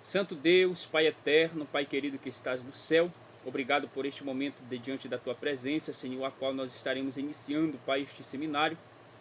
Santo Deus, Pai eterno, Pai querido que estás no céu, obrigado por este momento diante da tua presença, Senhor, a qual nós estaremos iniciando, Pai, este seminário,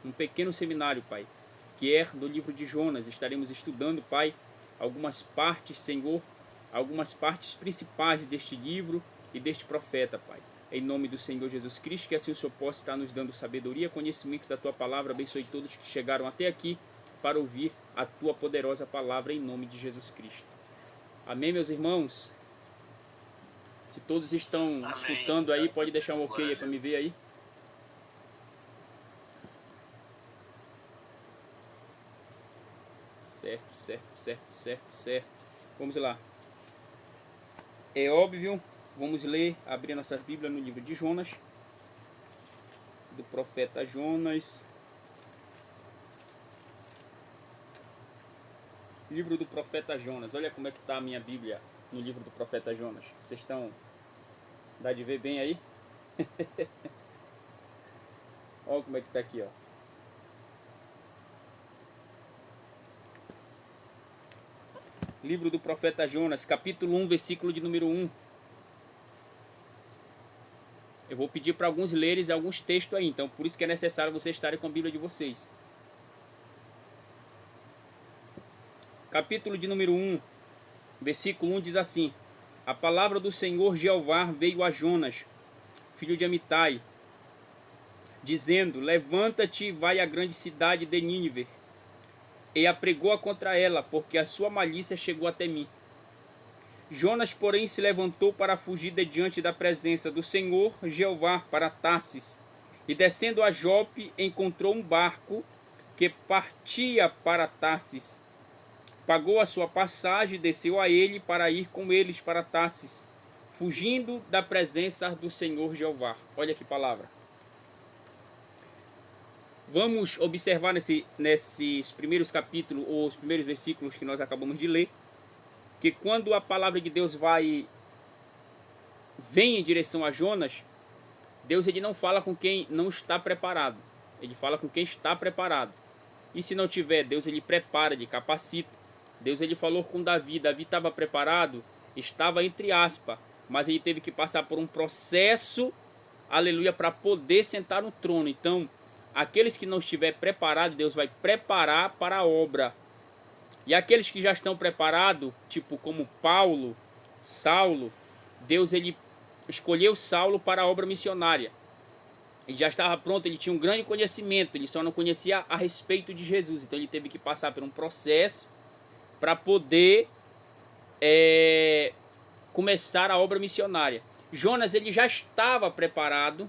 um pequeno seminário, Pai, que é do livro de Jonas. Estaremos estudando, Pai, algumas partes, Senhor, algumas partes principais deste livro e deste profeta, Pai. Em nome do Senhor Jesus Cristo, que assim o Senhor possa estar nos dando sabedoria, conhecimento da tua palavra. Abençoe todos que chegaram até aqui para ouvir a tua poderosa palavra, em nome de Jesus Cristo. Amém, meus irmãos? Se todos estão escutando aí, pode deixar um ok aí para me ver aí. Certo. Vamos lá. É óbvio, vamos ler, abrir nossas Bíblias no livro de Jonas, do profeta Jonas. Livro do profeta Jonas. Olha como é que está a minha Bíblia no livro do profeta Jonas. Vocês estão... dá de ver bem aí? Olha como é que está aqui, ó. Livro do profeta Jonas, capítulo 1, versículo de número 1. Eu vou pedir para alguns lerem alguns textos aí, então por isso que é necessário vocês estarem com a Bíblia de vocês. Capítulo de número 1, versículo 1 diz assim: A palavra do Senhor Jeová veio a Jonas, filho de Amitai, dizendo: Levanta-te e vai à grande cidade de Nínive, e apregou-a contra ela, porque a sua malícia chegou até mim. Jonas, porém, se levantou para fugir de diante da presença do Senhor Jeová para Tarsis, e descendo a Jope, encontrou um barco que partia para Tarsis. Pagou a sua passagem e desceu a ele para ir com eles para Tarsis, fugindo da presença do Senhor Jeová. Olha que palavra. Vamos observar nesses primeiros capítulos, ou os primeiros versículos que nós acabamos de ler, que quando a palavra de Deus vem em direção a Jonas, Deus ele não fala com quem não está preparado. Ele fala com quem está preparado. E se não tiver, Deus ele prepara, ele capacita. Deus ele falou com Davi. Davi estava preparado, estava entre aspas, mas ele teve que passar por um processo, aleluia, para poder sentar no trono. Então, aqueles que não estiver preparado, Deus vai preparar para a obra. E aqueles que já estão preparados, tipo como Paulo, Saulo, Deus ele escolheu Saulo para a obra missionária. Ele já estava pronto, ele tinha um grande conhecimento, ele só não conhecia a respeito de Jesus. Então ele teve que passar por um processo para poder começar a obra missionária. Jonas ele já estava preparado.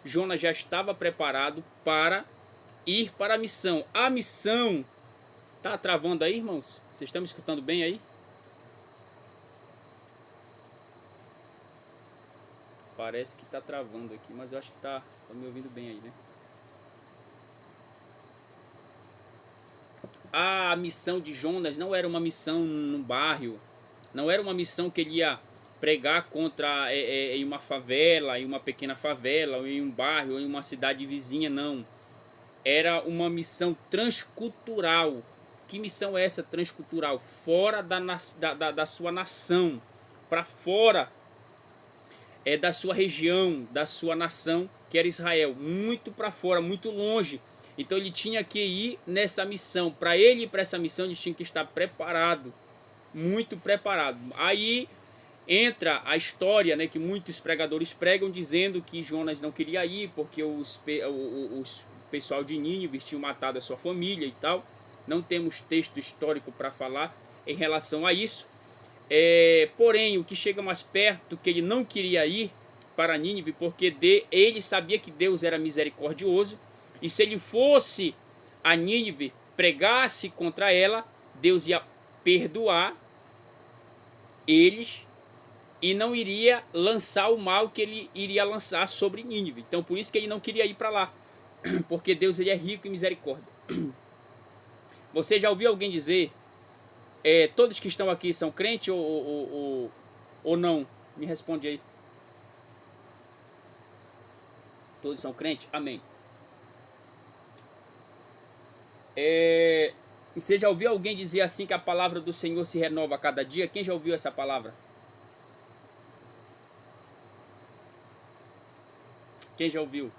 Jonas já estava preparado para ir para a missão. A missão... Tá travando aí, irmãos? Vocês estão me escutando bem aí? Parece que tá travando aqui, mas eu acho que tá me ouvindo bem aí, né? A missão de Jonas não era uma missão no bairro, não era uma missão que ele ia pregar contra em uma favela, em uma pequena favela, ou em um bairro, ou em uma cidade vizinha, não. Era uma missão transcultural. Que missão é essa transcultural? Fora da sua nação, para fora da sua região, da sua nação, que era Israel, muito para fora, muito longe. Então ele tinha que ir nessa missão. Para ele ir para essa missão, ele tinha que estar preparado, muito preparado. Aí entra a história, né, que muitos pregadores pregam, dizendo que Jonas não queria ir porque os pessoal de Nínive tinham matado a sua família e tal. Não temos texto histórico para falar em relação a isso. Porém, o que chega mais perto, que ele não queria ir para Nínive, porque ele sabia que Deus era misericordioso, e se ele fosse a Nínive, pregasse contra ela, Deus ia perdoar eles e não iria lançar o mal que ele iria lançar sobre Nínive. Então, por isso que ele não queria ir para lá, porque Deus ele é rico em misericórdia. Você já ouviu alguém dizer, todos que estão aqui são crentes ou não? Me responde aí. Todos são crentes? Amém. Você já ouviu alguém dizer assim que a palavra do Senhor se renova a cada dia? Quem já ouviu essa palavra? Quem já ouviu?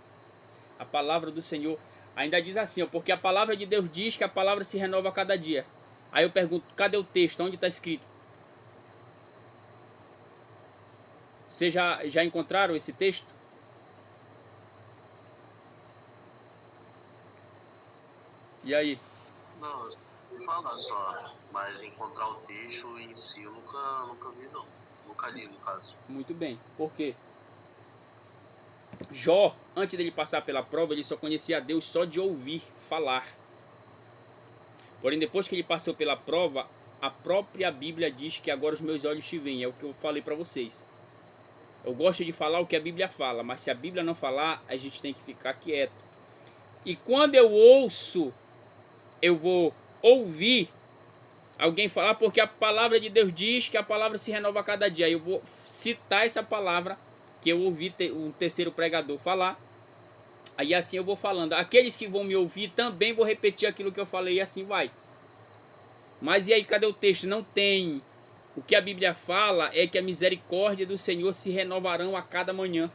A palavra do Senhor ainda diz assim, ó, porque a palavra de Deus diz que a palavra se renova a cada dia. Aí eu pergunto, cadê o texto? Onde está escrito? Vocês já encontraram esse texto? E aí? Não, eu vou falar só, mas encontrar o texto em si eu nunca vi não. Nunca li, no caso. Muito bem. Por quê? Jó, antes dele passar pela prova, ele só conhecia a Deus só de ouvir falar. Porém, depois que ele passou pela prova, a própria Bíblia diz que agora os meus olhos te veem. É o que eu falei para vocês. Eu gosto de falar o que a Bíblia fala, mas se a Bíblia não falar, a gente tem que ficar quieto. E quando eu ouço, eu vou ouvir alguém falar, porque a palavra de Deus diz que a palavra se renova a cada dia. Aí eu vou citar essa palavra que eu ouvi um terceiro pregador falar. Aí assim eu vou falando. Aqueles que vão me ouvir também vou repetir aquilo que eu falei e assim vai. Mas e aí, cadê o texto? Não tem. O que a Bíblia fala é que a misericórdia do Senhor se renovarão a cada manhã.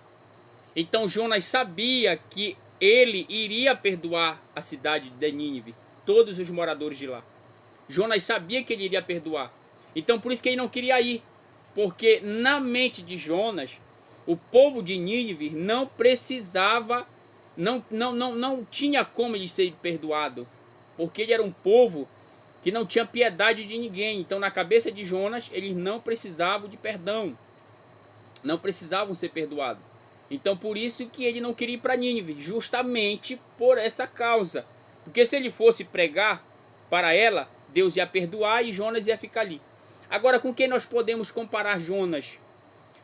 Então Jonas sabia que ele iria perdoar a cidade de Nínive, todos os moradores de lá. Jonas sabia que ele iria perdoar. Então por isso que ele não queria ir. Porque na mente de Jonas, o povo de Nínive não precisava, não tinha como ele ser perdoado. Porque ele era um povo que não tinha piedade de ninguém. Então na cabeça de Jonas, eles não precisavam de perdão. Não precisavam ser perdoados. Então por isso que ele não queria ir para Nínive. Justamente por essa causa. Porque se ele fosse pregar para ela, Deus ia perdoar e Jonas ia ficar ali. Agora, com quem nós podemos comparar Jonas?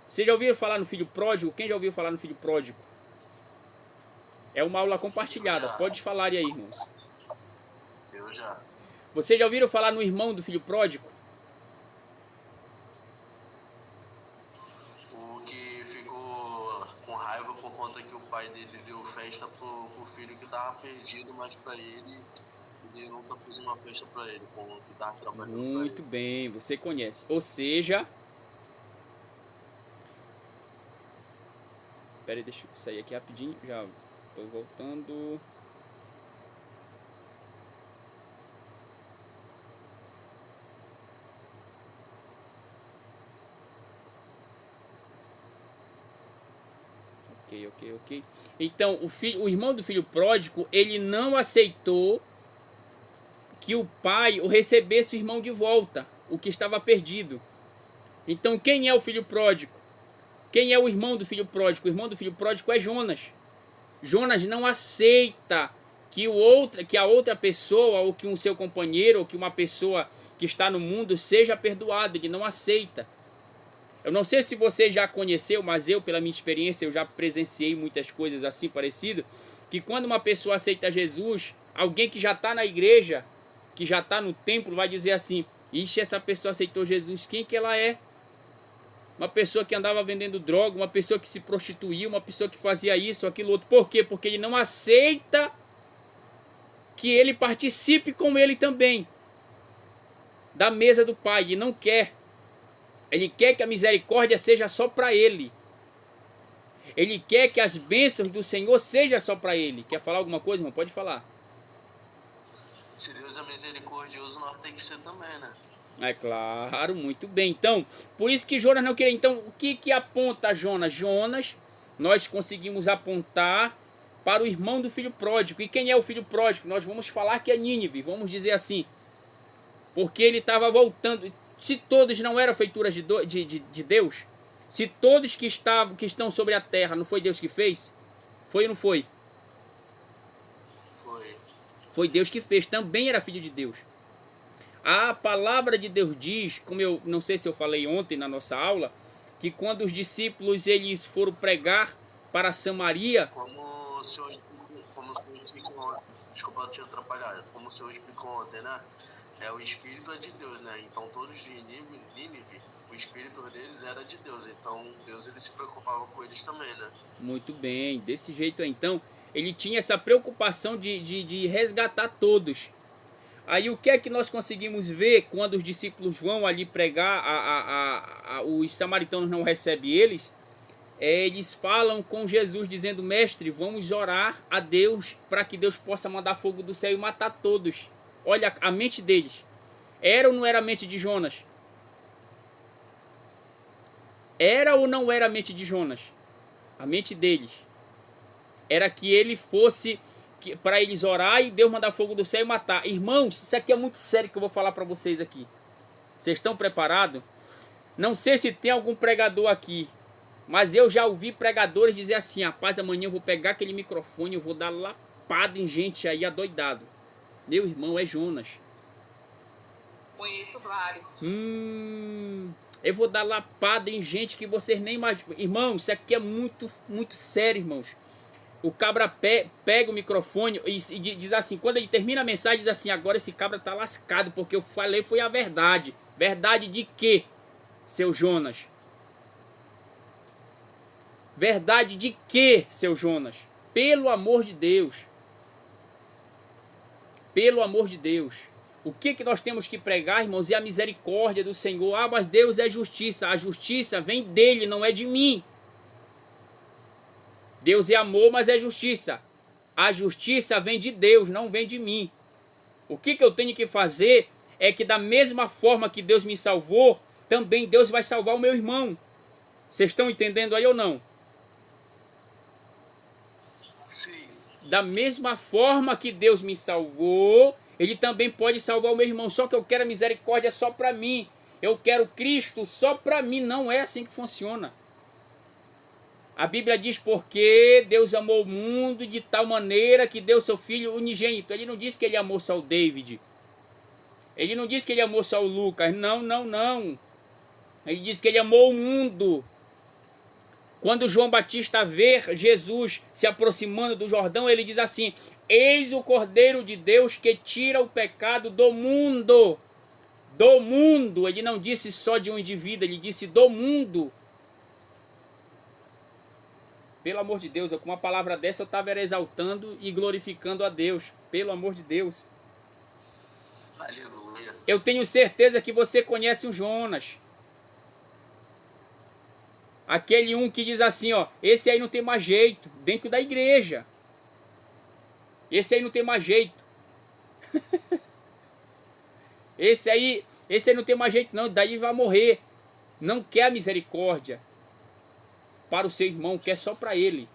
Você já ouviu falar no filho pródigo? Quem já ouviu falar no filho pródigo? É uma aula compartilhada. Pode falar aí, irmãos. Eu já. Vocês já ouviram falar no irmão do filho pródigo? O que ficou com raiva por conta que o pai dele deu festa pro filho que tava perdido, mas pra ele nunca fez uma festa pra ele, com o que tava trabalhando. Muito bem, você conhece. Ou seja... Pera aí, deixa eu sair aqui rapidinho. Já estou voltando. Ok. Então, o irmão do filho pródigo, ele não aceitou que o pai o recebesse o irmão de volta, o que estava perdido. Então, quem é o filho pródigo? Quem é o irmão do filho pródigo? O irmão do filho pródigo é Jonas. Jonas não aceita que a outra pessoa, ou que um seu companheiro, ou que uma pessoa que está no mundo seja perdoado. Ele não aceita. Eu não sei se você já conheceu, mas eu, pela minha experiência, eu já presenciei muitas coisas assim parecidas, que quando uma pessoa aceita Jesus, alguém que já está na igreja, que já está no templo, vai dizer assim: ixi, essa pessoa aceitou Jesus, quem que ela é? Uma pessoa que andava vendendo droga, uma pessoa que se prostituía, uma pessoa que fazia isso, aquilo, outro. Por quê? Porque ele não aceita que ele participe com ele também da mesa do Pai. Ele não quer. Ele quer que a misericórdia seja só para ele. Ele quer que as bênçãos do Senhor sejam só para ele. Quer falar alguma coisa, irmão? Pode falar. Se Deus é misericordioso, nós temos que ser também, né? É claro, muito bem. Então, por isso que Jonas não queria. Então, o que aponta Jonas? Jonas, nós conseguimos apontar para o irmão do filho pródigo. E quem é o filho pródigo? Nós vamos falar que é Nínive, vamos dizer assim. Porque ele estava voltando. Se todos não eram feituras de Deus, se todos que estão sobre a terra, não foi Deus que fez? Foi ou não foi? Foi. Foi Deus que fez, também era filho de Deus. A palavra de Deus diz, como eu não sei se eu falei ontem na nossa aula, que quando os discípulos eles foram pregar para Samaria... Como o senhor explicou ontem, desculpa te atrapalhar, como o senhor explicou ontem, né? O Espírito é de Deus, né? Então todos de Nínive, o Espírito deles era de Deus. Então Deus ele se preocupava com eles também, né? Muito bem, desse jeito aí. Então ele tinha essa preocupação de resgatar todos. Aí o que é que nós conseguimos ver quando os discípulos vão ali pregar, os samaritanos não recebem eles? Eles falam com Jesus dizendo: mestre, vamos orar a Deus para que Deus possa mandar fogo do céu e matar todos. Olha a mente deles. Era ou não era a mente de Jonas? Era ou não era a mente de Jonas? A mente deles era que ele fosse para eles orar e Deus mandar fogo do céu e matar. Irmãos, isso aqui é muito sério que eu vou falar para vocês aqui. Vocês estão preparados? Não sei se tem algum pregador aqui, mas eu já ouvi pregadores dizer assim: rapaz, amanhã eu vou pegar aquele microfone e eu vou dar lapada em gente aí adoidado. Meu irmão, é Jonas. Conheço vários. Eu vou dar lapada em gente que vocês nem imaginam. Irmão, isso aqui é muito, muito sério, irmãos. O cabra pega o microfone e diz assim, quando ele termina a mensagem, diz assim: agora esse cabra tá lascado, porque eu falei foi a verdade. Verdade de quê, seu Jonas? Verdade de quê, seu Jonas? Pelo amor de Deus. Pelo amor de Deus. O que nós temos que pregar, irmãos? É a misericórdia do Senhor. Ah, mas Deus é justiça. A justiça vem dele, não é de mim. Deus é amor, mas é justiça. A justiça vem de Deus, não vem de mim. O que eu tenho que fazer é que da mesma forma que Deus me salvou, também Deus vai salvar o meu irmão. Vocês estão entendendo aí ou não? Sim. Da mesma forma que Deus me salvou, Ele também pode salvar o meu irmão. Só que eu quero a misericórdia só para mim. Eu quero Cristo só para mim. Não é assim que funciona. A Bíblia diz: porque Deus amou o mundo de tal maneira que deu seu Filho unigênito. Ele não disse que Ele amou só o David. Ele não disse que Ele amou só o Lucas. Não, não, não. Ele disse que Ele amou o mundo. Quando João Batista vê Jesus se aproximando do Jordão, ele diz assim: eis o Cordeiro de Deus que tira o pecado do mundo. Do mundo. Ele não disse só de um indivíduo, ele disse do mundo. Pelo amor de Deus, com uma palavra dessa eu estava exaltando e glorificando a Deus. Pelo amor de Deus. Aleluia. Eu tenho certeza que você conhece um Jonas. Aquele um que diz assim, ó: esse aí não tem mais jeito, dentro da igreja. Esse aí não tem mais jeito. Esse aí não tem mais jeito não, daí vai morrer. Não quer a misericórdia para o seu irmão, quer só para ele.